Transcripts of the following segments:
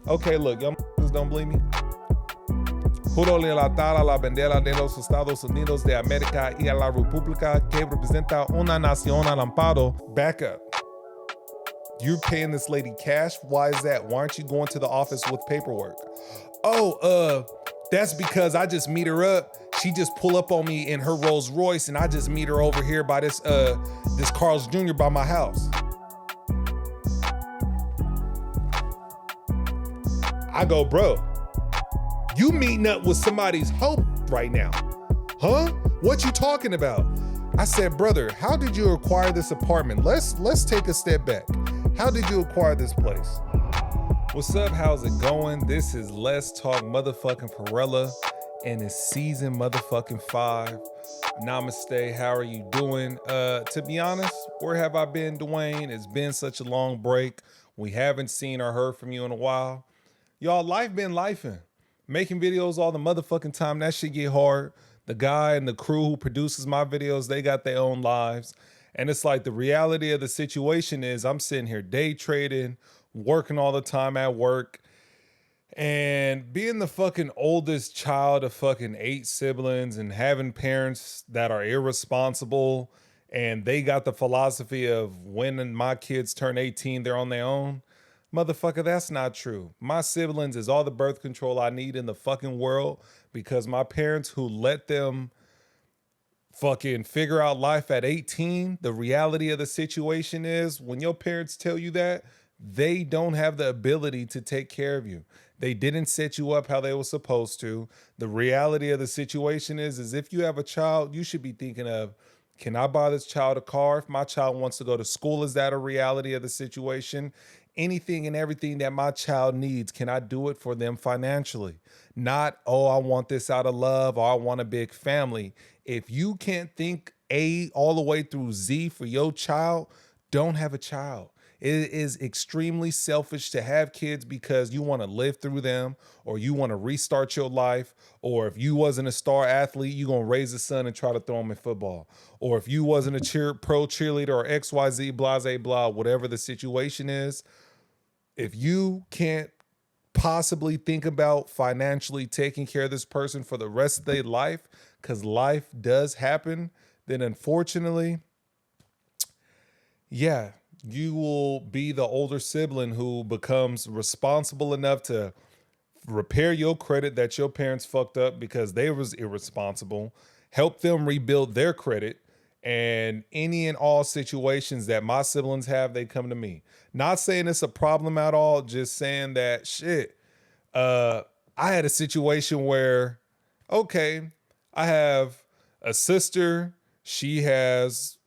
Okay, look, y'all don't believe me. Juro lealtad a la bandera de los Estados Unidos de América y a la República que representa una nación al amparo. Back up. You're paying this lady cash? Why is that? Why aren't you going to the office with paperwork? Oh, that's because I just meet her up. She just pull up on me in her Rolls Royce and I just meet her over here by this Carl's Jr. by my house. I go, bro, you meeting up with somebody's hoe right now. Huh? What you talking about? I said, brother, how did you acquire this apartment? Let's take a step back. How did you acquire this place? What's up? How's it going? This is Let's Talk motherfucking Foerella, and it's season motherfucking 5. Namaste, how are you doing? To be honest, where have I been, Dwayne? It's been such a long break. We haven't seen or heard from you in a while. Y'all, life been lifing. Making videos all the motherfucking time, that shit get hard. The guy and the crew who produces my videos, they got their own lives. And it's like the reality of the situation is I'm sitting here day trading, working all the time at work, and being the fucking oldest child of fucking 8 siblings and having parents that are irresponsible and they got the philosophy of when my kids turn 18, they're on their own. Motherfucker, that's not true. My siblings is all the birth control I need in the fucking world because my parents who let them fucking figure out life at 18, the reality of the situation is when your parents tell you that, they don't have the ability to take care of you. They didn't set you up how they were supposed to. The reality of the situation is if you have a child, you should be thinking of, can I buy this child a car? If my child wants to go to school, is that a reality of the situation? Anything and everything that my child needs, can I do it for them financially? Not, oh, I want this out of love or I want a big family. If you can't think A all the way through Z for your child, don't have a child. It is extremely selfish to have kids because you want to live through them or you want to restart your life. Or if you wasn't a star athlete, you're going to raise a son and try to throw him in football. Or if you wasn't a pro cheerleader or XYZ, blase, blah, whatever the situation is, if you can't possibly think about financially taking care of this person for the rest of their life, because life does happen, then unfortunately, yeah, you will be the older sibling who becomes responsible enough to repair your credit that your parents fucked up because they was irresponsible, help them rebuild their credit, and any and all situations that my siblings have, they come to me. Not saying it's a problem at all, just saying that shit. I had a situation where, okay, I have a sister. She has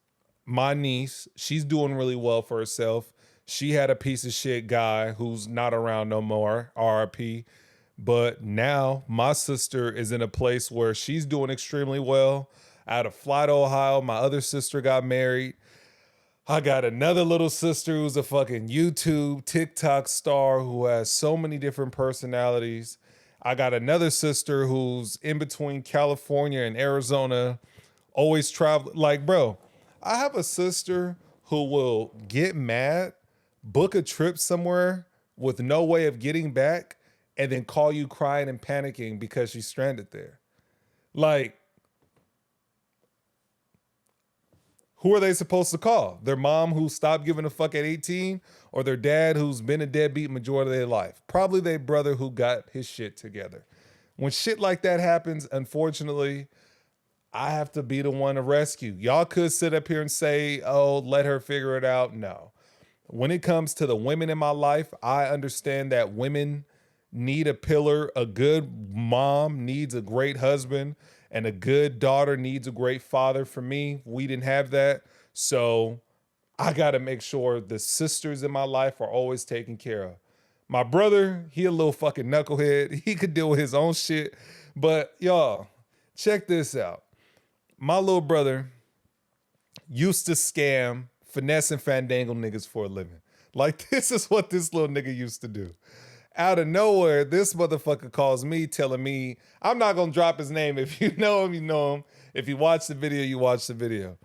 my niece. She's doing really well for herself. She had a piece of shit guy who's not around no more, RIP. But now my sister is in a place where she's doing extremely well. I had to fly to Ohio. My other sister got married. I got another little sister who's a fucking YouTube, TikTok star who has so many different personalities. I got another sister who's in between California and Arizona, always travel. Like, bro, I have a sister who will get mad, book a trip somewhere with no way of getting back, and then call you crying and panicking because she's stranded there. Like, who are they supposed to call? Their mom who stopped giving a fuck at 18 or their dad who's been a deadbeat majority of their life? Probably their brother who got his shit together. When shit like that happens, unfortunately, I have to be the one to rescue. Y'all could sit up here and say, oh, let her figure it out. No. When it comes to the women in my life, I understand that women need a pillar. A good mom needs a great husband. And a good daughter needs a great father. For me, we didn't have that. So I got to make sure the sisters in my life are always taken care of. My brother, he a little fucking knucklehead. He could deal with his own shit. But y'all, check this out. My little brother used to scam, finesse, and fandangle niggas for a living. Like, this is what this little nigga used to do. Out of nowhere, this motherfucker calls me telling me, I'm not going to drop his name. If you know him, you know him. If you watch the video, you watch the video.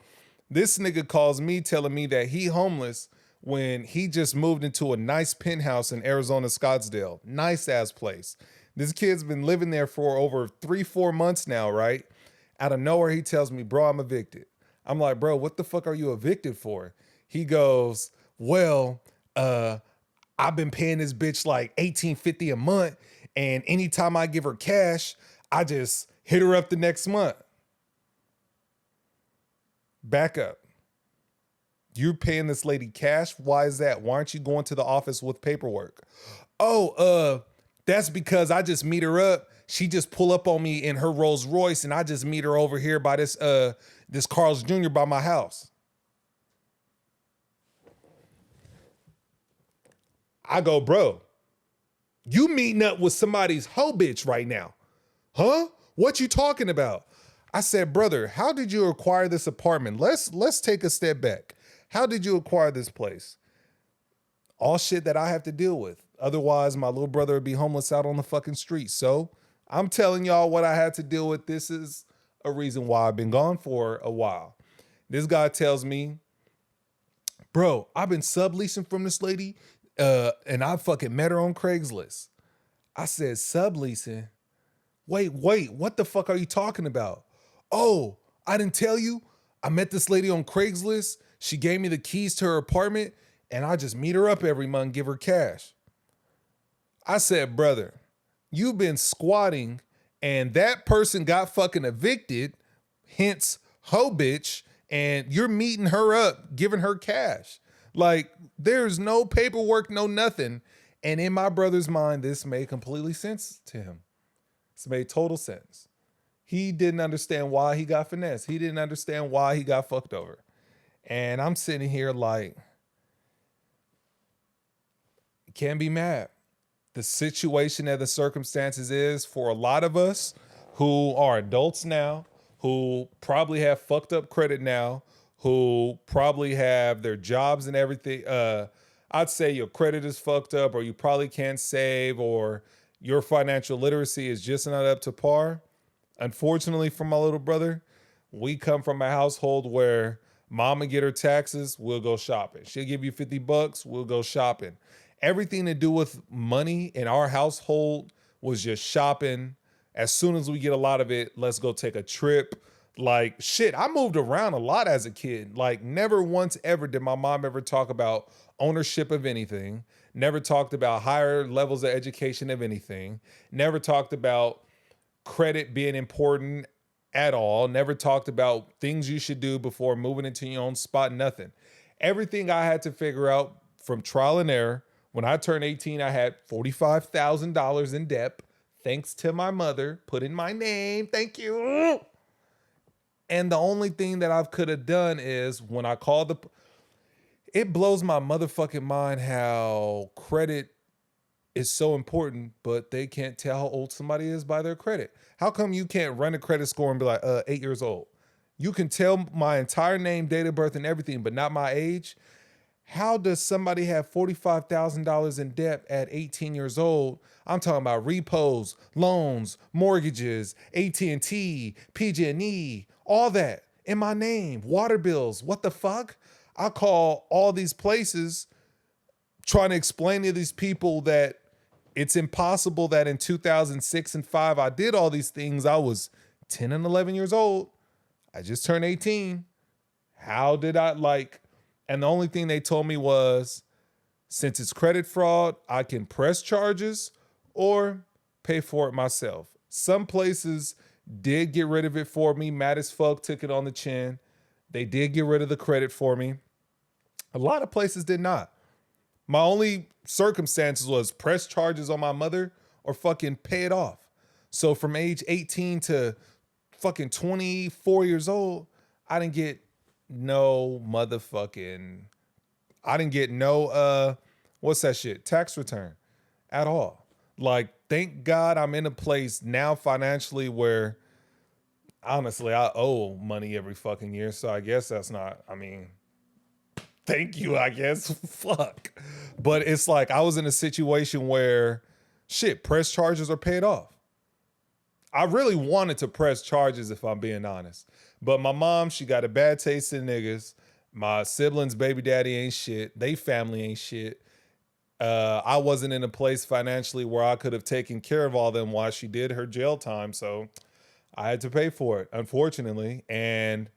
This nigga calls me telling me that he homeless when he just moved into a nice penthouse in Arizona, Scottsdale. Nice ass place. This kid's been living there for over 3-4 months now, right? Out of nowhere, he tells me, bro, I'm evicted. I'm like, bro, what the fuck are you evicted for? He goes, well, I've been paying this bitch like $18.50 a month, and anytime I give her cash, I just hit her up the next month. Back up. You're paying this lady cash? Why is that? Why aren't you going to the office with paperwork? Oh, that's because I just meet her up. She just pull up on me in her Rolls Royce, and I just meet her over here by this Carl's Jr. by my house. I go, bro, you meeting up with somebody's hoe bitch right now. Huh? What you talking about? I said, brother, how did you acquire this apartment? Let's take a step back. How did you acquire this place? All shit that I have to deal with. Otherwise, my little brother would be homeless out on the fucking street. So I'm telling y'all what I had to deal with. This is a reason why I've been gone for a while. This guy tells me, bro, I've been subleasing from this lady, and I fucking met her on Craigslist. I said, subleasing? Wait, what the fuck are you talking about? Oh, I didn't tell you? I met this lady on Craigslist. She gave me the keys to her apartment, and I just meet her up every month, give her cash. I said, brother, you've been squatting, and that person got fucking evicted, hence hoe bitch, and you're meeting her up, giving her cash. Like, there's no paperwork, no nothing. And in my brother's mind, this made completely sense to him. This made total sense. He didn't understand why he got finessed. He didn't understand why he got fucked over. And I'm sitting here like, can't be mad. The situation and the circumstances is for a lot of us who are adults now, who probably have fucked up credit now, who probably have their jobs and everything. I'd say your credit is fucked up, or you probably can't save, or your financial literacy is just not up to par. Unfortunately for my little brother, we come from a household where mama get her taxes, we'll go shopping. She'll give you $50, we'll go shopping. Everything to do with money in our household was just shopping. As soon as we get a lot of it, let's go take a trip. Like, shit, I moved around a lot as a kid. Like, never once ever did my mom ever talk about ownership of anything. Never talked about higher levels of education of anything. Never talked about credit being important at all. Never talked about things you should do before moving into your own spot. Nothing. Everything I had to figure out from trial and error. When I turned 18, I had $45,000 in debt, thanks to my mother. Put in my name. Thank you. And the only thing that I could have done is when I called it blows my motherfucking mind how credit is so important, but they can't tell how old somebody is by their credit. How come you can't run a credit score and be like, 8 years old? You can tell my entire name, date of birth, and everything, but not my age. How does somebody have $45,000 in debt at 18 years old? I'm talking about repos, loans, mortgages, AT&T, PG&E, all that in my name, water bills. What the fuck? I call all these places trying to explain to these people that it's impossible that in 2006 and 5 I did all these things. I was 10 and 11 years old. I just turned 18. How did I and the only thing they told me was, since it's credit fraud, I can press charges or pay for it myself. Some places did get rid of it for me. Mad as fuck, took it on the chin. They did get rid of the credit for me. A lot of places did not. My only circumstances was press charges on my mother or fucking pay it off. So from age 18 to fucking 24 years old, I didn't get no what's that shit? Tax return at all. Like, thank God I'm in a place now financially where honestly I owe money every fucking year. So I guess that's not, thank you, I guess. Fuck. But it's like I was in a situation where shit, press charges are paid off. I really wanted to press charges if I'm being honest. But my mom, she got a bad taste in niggas. My siblings' baby daddy ain't shit. They family ain't shit. I wasn't in a place financially where I could have taken care of all them while she did her jail time. So I had to pay for it, unfortunately. And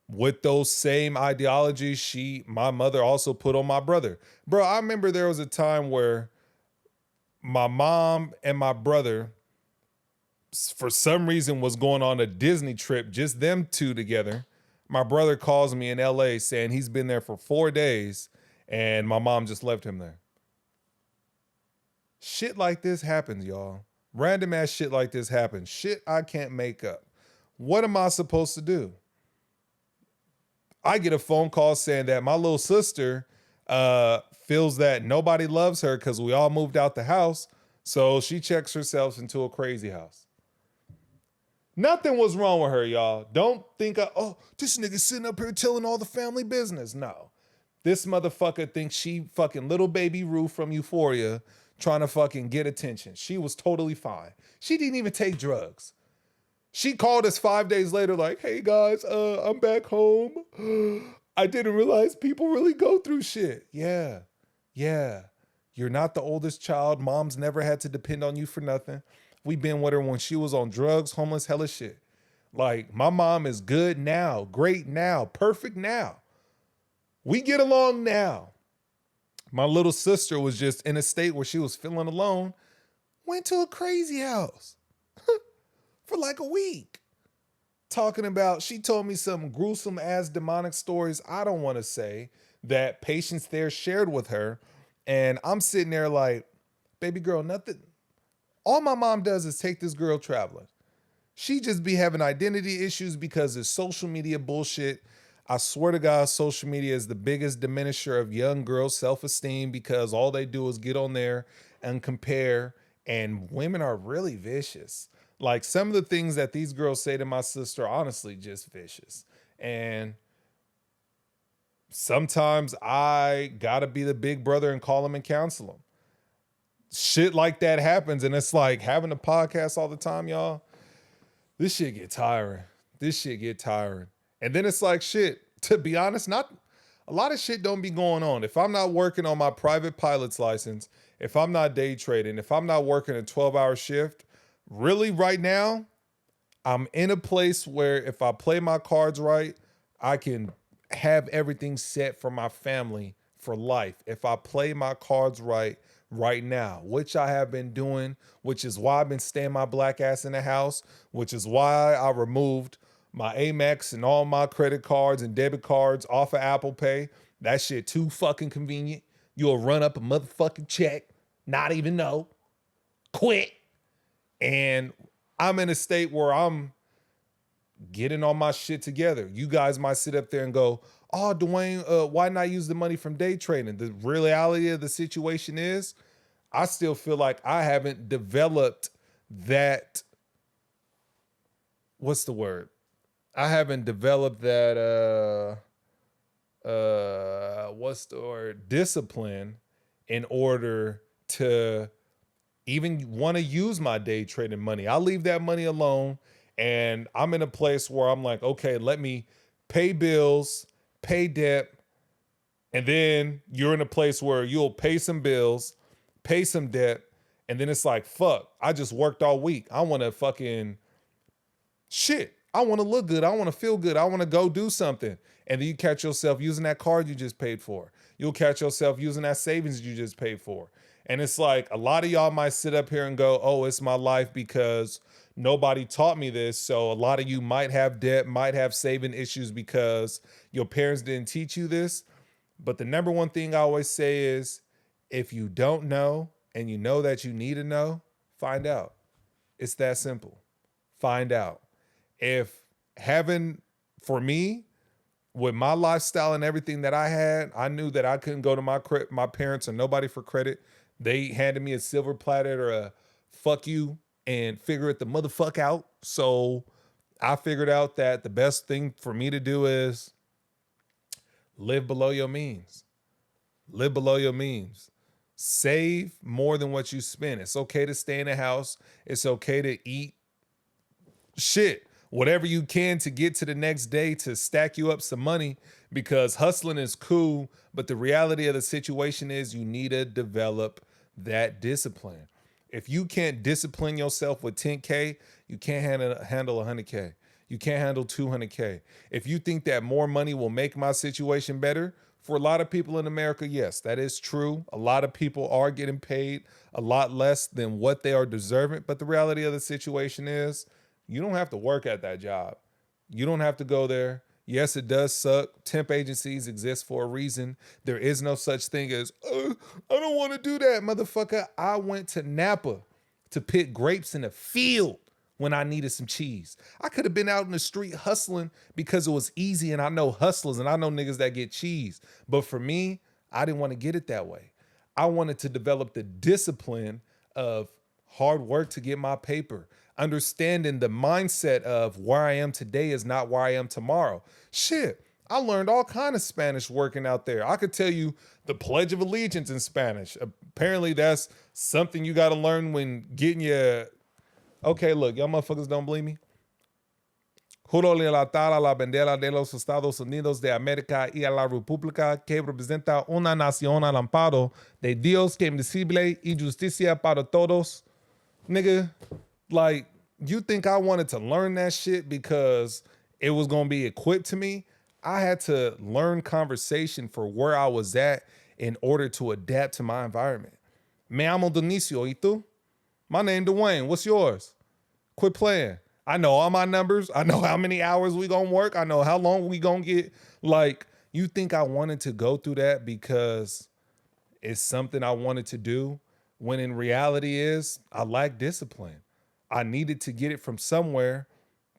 with those same ideologies, my mother also put on my brother. Bro, I remember there was a time where my mom and my brother, for some reason, was going on a Disney trip, just them two together. My brother calls me in LA saying he's been there for 4 days and my mom just left him there. Shit like this happens, y'all. Random ass shit like this happens. Shit I can't make up. What am I supposed to do? I get a phone call saying that my little sister feels that nobody loves her because we all moved out the house. So she checks herself into a crazy house. Nothing was wrong with her, y'all. Don't think, oh, this nigga sitting up here telling all the family business. No. This motherfucker thinks she fucking little baby Rue from Euphoria trying to fucking get attention. She was totally fine. She didn't even take drugs. She called us 5 days later like, hey guys, I'm back home. I didn't realize people really go through shit. Yeah. You're not the oldest child. Mom's never had to depend on you for nothing. We been with her when she was on drugs, homeless, hella shit. Like, my mom is good now, great now, perfect now. We get along now. My little sister was just in a state where she was feeling alone, went to a crazy house for like a week. Talking about, she told me some gruesome ass demonic stories I don't want to say that patients there shared with her. And I'm sitting there like, baby girl, nothing. All my mom does is take this girl traveling. She just be having identity issues because of social media bullshit. I swear to God, social media is the biggest diminisher of young girls' self-esteem because all they do is get on there and compare. And women are really vicious. Like, some of the things that these girls say to my sister, honestly, just vicious. And sometimes I gotta be the big brother and call them and counsel them. Shit like that happens, and it's like having a podcast all the time, y'all. This shit get tiring. And then it's like, shit, to be honest, not a lot of shit don't be going on. If I'm not working on my private pilot's license, if I'm not day trading, if I'm not working a 12-hour shift, really right now, I'm in a place where if I play my cards right, I can have everything set for my family for life. If I play my cards right now, which I have been doing, which is why I've been staying my black ass in the house, which is why I removed my Amex and all my credit cards and debit cards off of Apple Pay. That shit too fucking convenient. You'll run up a motherfucking check, not even know, quit. And I'm in a state where I'm getting all my shit together. You guys might sit up there and go, oh, Dwayne, why not use the money from day trading? The reality of the situation is I still feel like I haven't developed that. What's the word? I haven't developed that, what's the word? Discipline in order to even want to use my day trading money. I leave that money alone, and I'm in a place where I'm like, okay, let me pay bills, pay debt, and then you're in a place where you'll pay some bills, pay some debt, and then it's like, fuck, I just worked all week. I want to fucking shit. I want to look good. I want to feel good. I want to go do something. And then you catch yourself using that card you just paid for. You'll catch yourself using that savings you just paid for. And it's like, a lot of y'all might sit up here and go, oh, it's my life because nobody taught me this. So a lot of you might have debt, might have saving issues because your parents didn't teach you this. But the number one thing I always say is, if you don't know and you know that you need to know, find out. It's that simple. Find out. If for me, with my lifestyle and everything that I had, I knew that I couldn't go to my parents or nobody for credit. They handed me a silver platter or a fuck you and figure it the motherfuck out. So I figured out that the best thing for me to do is live below your means. Live below your means. Save more than what you spend. It's okay to stay in the house. It's okay to eat shit. whatever you can to get to the next day to stack you up some money, because hustling is cool, but the reality of the situation is you need to develop that discipline. If you can't discipline yourself with 10K, you can't handle 100K. You can't handle 200K. If you think that more money will make my situation better, for a lot of people in America, yes, that is true. A lot of people are getting paid a lot less than what they are deserving. But the reality of the situation is you don't have to work at that job. You don't have to go there. Yes, it does suck. Temp agencies exist for a reason. There is no such thing as, I don't want to do that, motherfucker. I went to Napa to pick grapes in a field when I needed some cheese. I could have been out in the street hustling because it was easy, and I know hustlers and I know niggas that get cheese. But for me, I didn't want to get it that way. I wanted to develop the discipline of hard work to get my paper, understanding the mindset of where I am today is not where I am tomorrow. Shit, I learned all kind of Spanish working out there. I could tell you the Pledge of Allegiance in Spanish. Apparently that's something you got to learn when getting your... Okay, look, y'all motherfuckers don't believe me. Juro lealtad a la bandera de los Estados Unidos de América y a la República que representa una nación al amparo de Dios que invisible y justicia para todos. Nigga, like, you think I wanted to learn that shit because it was going to be equipped to me? I had to learn conversation for where I was at in order to adapt to my environment. Me llamo Dionisio, ¿y tú? My name Dwayne. What's yours? Quit playing. I know all my numbers. I know how many hours we gonna work. I know how long we gonna get. Like, you think I wanted to go through that because it's something I wanted to do, when in reality is I lack discipline. I needed to get it from somewhere.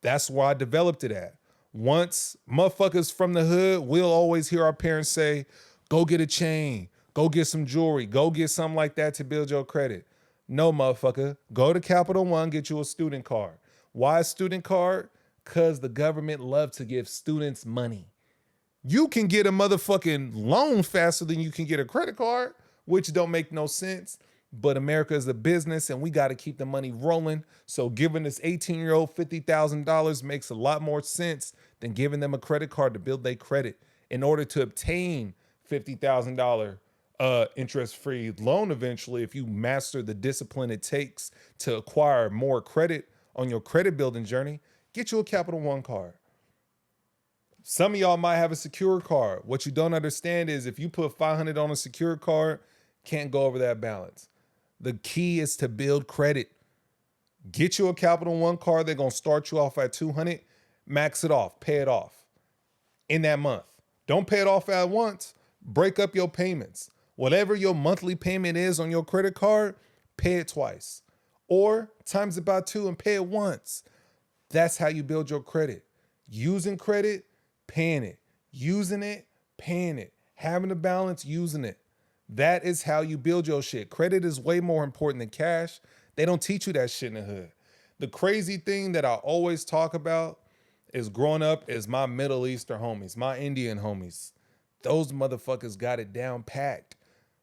That's where I developed it at. Once motherfuckers from the hood, we'll always hear our parents say, go get a chain, go get some jewelry, go get something like that to build your credit. No, motherfucker. Go to Capital One, get you a student card. Why a student card? Because the government loves to give students money. You can get a motherfucking loan faster than you can get a credit card, which don't make no sense. But America is a business and we got to keep the money rolling. So giving this 18-year-old $50,000 makes a lot more sense than giving them a credit card to build their credit in order to obtain $50,000 interest-free loan eventually. If you master the discipline it takes to acquire more credit on your credit building journey, get you a Capital One card. Some of y'all might have a secure card. What you don't understand is if you put $500 on a secure card, can't go over that balance. The key is to build credit. Get you a Capital One card. They're going to start you off at $200, max it off, pay it off in that month. Don't pay it off at once. Break up your payments. Whatever your monthly payment is on your credit card, pay it twice. Or times it by 2 and pay it once. That's how you build your credit. Using credit, paying it. Using it, paying it. Having a balance, using it. That is how you build your shit. Credit is way more important than cash. They don't teach you that shit in the hood. The crazy thing that I always talk about is growing up is my Middle Eastern homies, my Indian homies. Those motherfuckers got it down packed.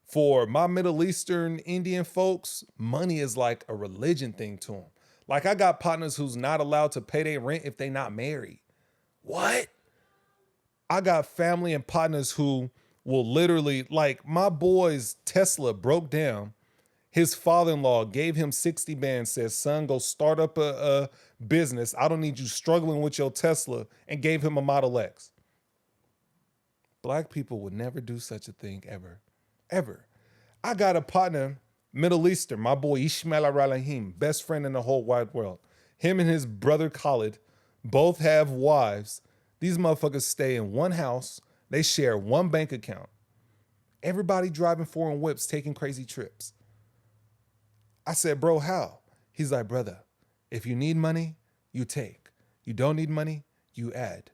For my Middle Eastern Indian folks, money is like a religion thing to them. Like, I got partners who's not allowed to pay their rent if they not married. What? I got family and partners who will literally, like, my boy's Tesla broke down. His father-in-law gave him 60 bands, says, son, go start up a business. I don't need you struggling with your Tesla, and gave him a Model X. Black people would never do such a thing ever. Ever. I got a partner, Middle Eastern, my boy Ishmael Aralahim, best friend in the whole wide world. Him and his brother Khalid both have wives. These motherfuckers stay in one house. They share one bank account. Everybody driving foreign whips, taking crazy trips. I said, bro, how? He's like, brother, if you need money, you take. You don't need money, you add.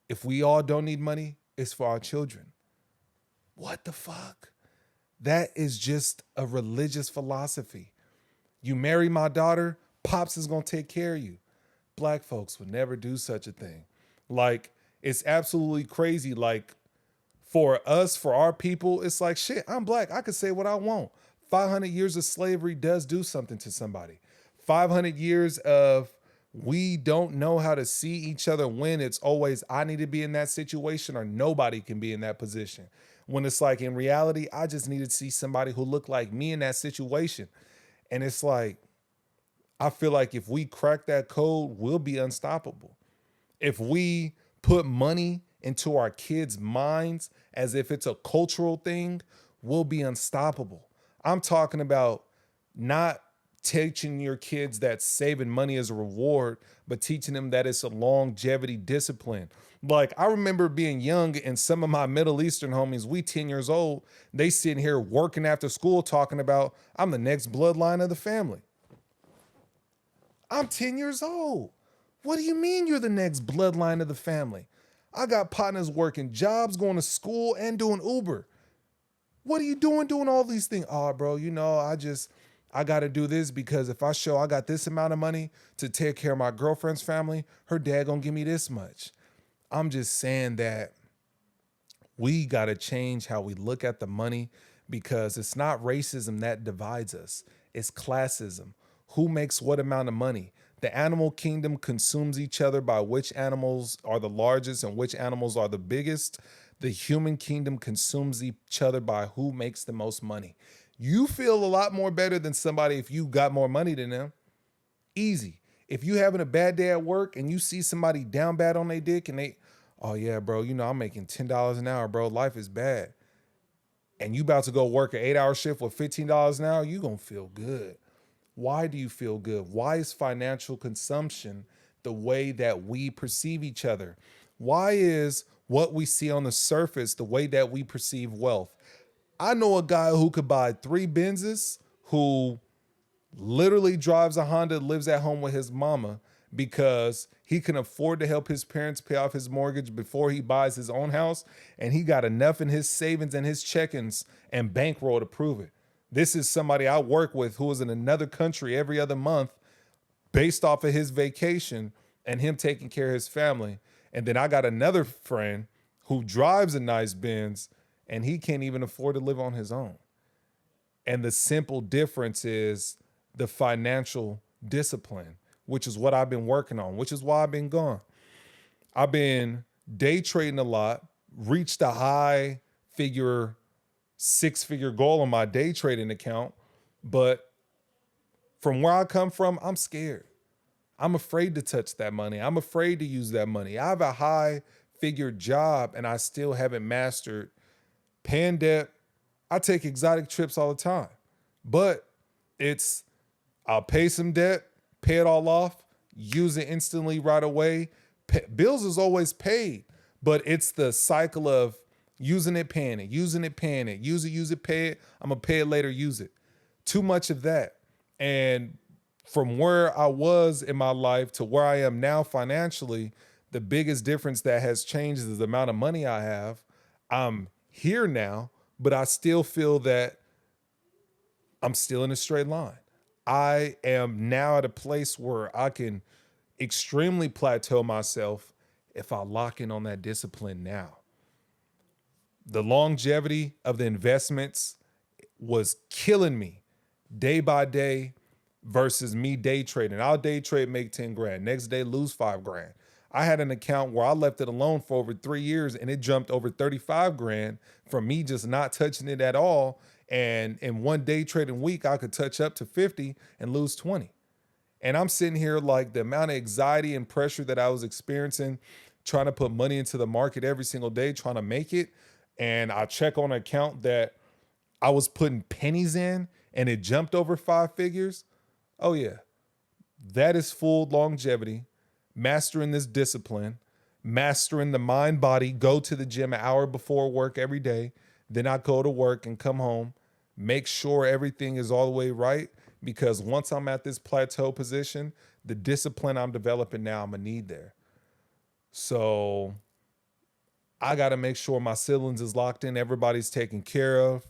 If we all don't need money, it's for our children. What the fuck? That is just a religious philosophy. You marry my daughter, Pops is going to take care of you. Black folks would never do such a thing. Like, it's absolutely crazy. Like, for us, for our people, it's like, shit, I'm black. I could say what I want. 500 years of slavery does do something to somebody. 500 years of We don't know how to see each other when it's always, I need to be in that situation or nobody can be in that position. When it's like, in reality, I just need to see somebody who looked like me in that situation. And it's like, I feel like if we crack that code, we'll be unstoppable. If we put money into our kids' minds as if it's a cultural thing, we'll be unstoppable. I'm talking about not teaching your kids that saving money is a reward, but teaching them that it's a longevity discipline. Like, I remember being young and some of my Middle Eastern homies, we 10 years old, they sitting here working after school talking about, I'm the next bloodline of the family. I'm 10 years old. What do you mean you're the next bloodline of the family? I got partners working jobs, going to school, and doing Uber. What are you doing all these things? Oh, bro, I got to do this because if I show I got this amount of money to take care of my girlfriend's family, her dad gonna give me this much. I'm just saying that we got to change how we look at the money, because it's not racism that divides us. It's classism. Who makes what amount of money? The animal kingdom consumes each other by which animals are the largest and which animals are the biggest. The human kingdom consumes each other by who makes the most money. You feel a lot more better than somebody if you got more money than them. Easy. If you having a bad day at work and you see somebody down bad on their dick and they, oh yeah, bro, I'm making $10 an hour, bro. Life is bad. And you about to go work an 8-hour shift with $15 an hour, you gonna feel good. Why do you feel good? Why is financial consumption the way that we perceive each other? Why is what we see on the surface the way that we perceive wealth? I know a guy who could buy 3 Benzes, who literally drives a Honda, lives at home with his mama because he can afford to help his parents pay off his mortgage before he buys his own house. And he got enough in his savings and his check-ins and bankroll to prove it. This is somebody I work with who is in another country every other month based off of his vacation and him taking care of his family. And then I got another friend who drives a nice Benz and he can't even afford to live on his own. And the simple difference is the financial discipline, which is what I've been working on, which is why I've been gone. I've been day trading a lot, reached a high figure, 6-figure goal on my day trading account. But from where I come from, I'm scared. I'm afraid to touch that money. I'm afraid to use that money. I have a high figure job and I still haven't mastered paying debt. I take exotic trips all the time, but I'll pay some debt, pay it all off, use it instantly right away. Bills is always paid, but it's the cycle of using it, paying it, using it, paying it, use it, pay it. I'm gonna pay it later, use it. Too much of that. And from where I was in my life to where I am now financially, the biggest difference that has changed is the amount of money I have. I'm here now, but I still feel that I'm still in a straight line. I am now at a place where I can extremely plateau myself if I lock in on that discipline now. The longevity of the investments was killing me day by day versus me day trading. I'll day trade, make 10 grand. Next day, lose 5 grand. I had an account where I left it alone for over 3 years and it jumped over 35 grand from me just not touching it at all. And in one day trading week, I could touch up to 50 and lose 20. And I'm sitting here like the amount of anxiety and pressure that I was experiencing, trying to put money into the market every single day, trying to make it. And I check on an account that I was putting pennies in and it jumped over 5 figures. Oh yeah, that is full longevity, mastering this discipline, mastering the mind body, go to the gym an hour before work every day. Then I go to work and come home, make sure everything is all the way right. Because once I'm at this plateau position, the discipline I'm developing now, I'm gonna need there. So I got to make sure my ceilings is locked in. Everybody's taken care of.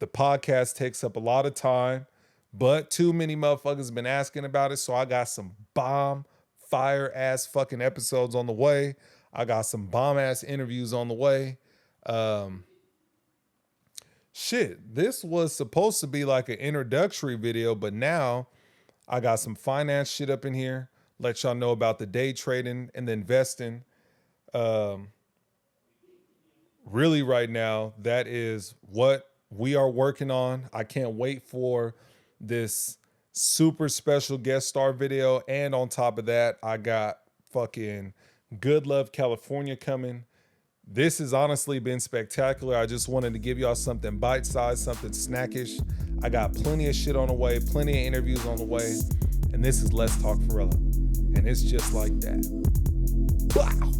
The podcast takes up a lot of time, but too many motherfuckers been asking about it. So I got some bomb fire ass fucking episodes on the way. I got some bomb ass interviews on the way. Shit, this was supposed to be like an introductory video, but now I got some finance shit up in here. let y'all know about the day trading and the investing. Really right now, that is what we are working on. I can't wait for this super special guest star video. And on top of that, I got fucking Good Love California coming. This has honestly been spectacular. I just wanted to give y'all something bite-sized, something snackish. I got plenty of shit on the way, plenty of interviews on the way. And this is Let's Talk Foerella. And it's just like that. Wow.